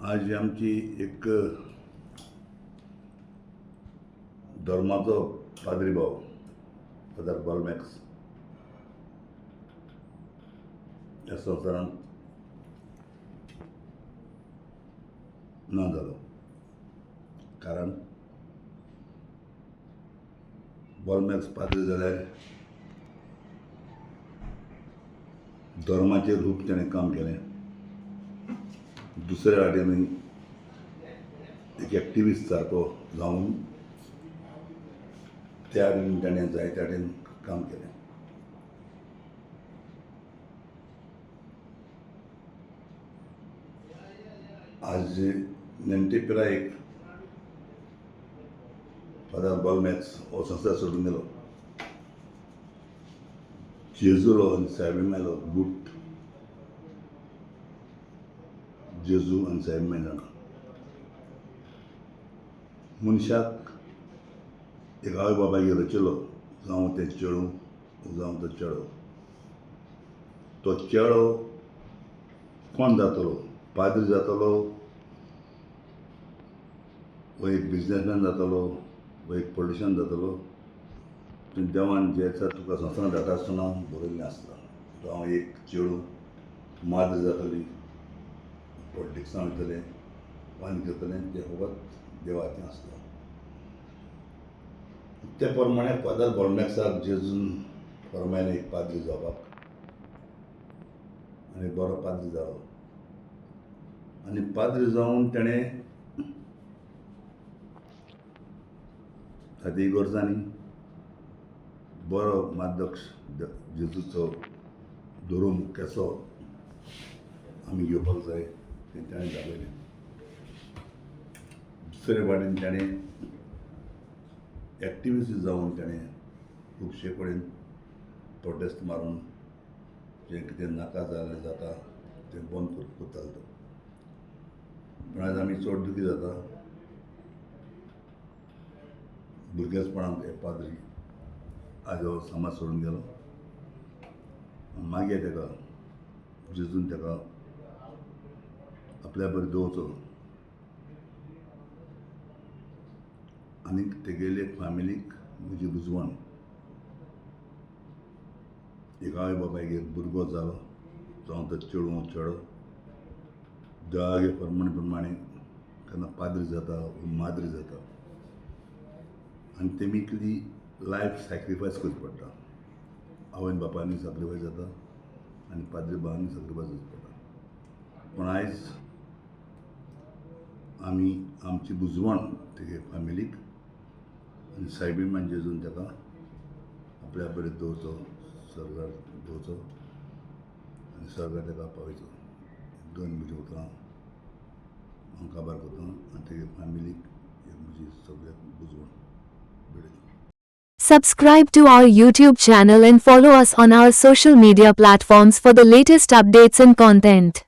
आज आमची एक धर्माचो पाद्री भाव फादर बॉलमॅक्स ह्या संवसारांत ना जालो. कारण बॉलमॅक्स पाद्री जाल्यार धर्माचेर खूब ताणें काम केलें. दुसऱ्या वाटेन एक एक्टिविस्ट सारको जावन त्या वटेन ताणें जायत्या वाटेन काम केलें. आज नेणटे पिरायेक फादर बॉलमॅक्स हो संवसार सोडून गेलो. जेजूलो आनी सायबीण मेलो. बूट जेजू आनी सायबीण मेळना. मनशाक एक आवय बापायगेर रचिल्लो, जावं तें चेडूं जावं तो चेडो. तो चेडो कोण जातलो? पाद्री जातलो, वो एक बिजनेसमॅन जातलो, वो एक पॉलिटिशियन जातलो. पूण देवान जे आसा तुका संवसारांत धाडटा आसतना बरयल्लें आसता. जावं एक चेडूं माद्र जातली, पॉलिटिक्सांत वयतलें, वान करतलें, तें फकत देवा हातीन आसता. ते प्रमाणे फादर बॉलमॅक्साक जेजून फरमायलें एक पाद्री जावपाक. आनी बरो पाद्री जालो. आनी पाद्री जावन तेणें खातीर इगोर्जांनी बरो मार्गदर्श जेजूचो धरून केसो आमी घेवपाक जाय तें ताणें दाखयलें. दुसरे वाटेन ताणें एक्टिविस्ट जावन ताणें खुबशे कडेन प्रोटेस्ट मारून जें कितें नाका जाल्लें जाता तें बंद करतालो तो. पूण आयज आमी चड दुखी जाता. भुरगेंचपणांत हे पाद्री आज हो समाज सोडून गेलो. मागीर ताका जेजून ताका आपल्या बरें दवरचो. आनीक तेगेले फॅमिलीक म्हजी बुजवण. एक आवय बापायगेर भुरगो जालो, जावं तो चेडूं चेडो, देवागे प्रमाणे केन्ना पाद्री जाता वा माद्री जाता. आनी तेमीतली लायफ सॅक्रिफायस करची पडटा. आवयन बापायनी सॅक्रिफायस जाता आनी पाद्री भावांनी सॅक्रिफायस करची पडटा. पूण आयज आमी आमची बुजवण तेगे फॅमिलीक आनी सायबीण जेजून ताका आपल्या बरें दवरचो, स्वर्गार दवरचो आनी स्वर्गार ताका पावयचो. दोन म्हजीं उतरां हांव काबार करतां आनी तेगे फॅमिलीक एक म्हजी सगळ्याक बुजवण बेडयता. Subscribe to our YouTube channel and follow us on our social media platforms for the latest updates and content.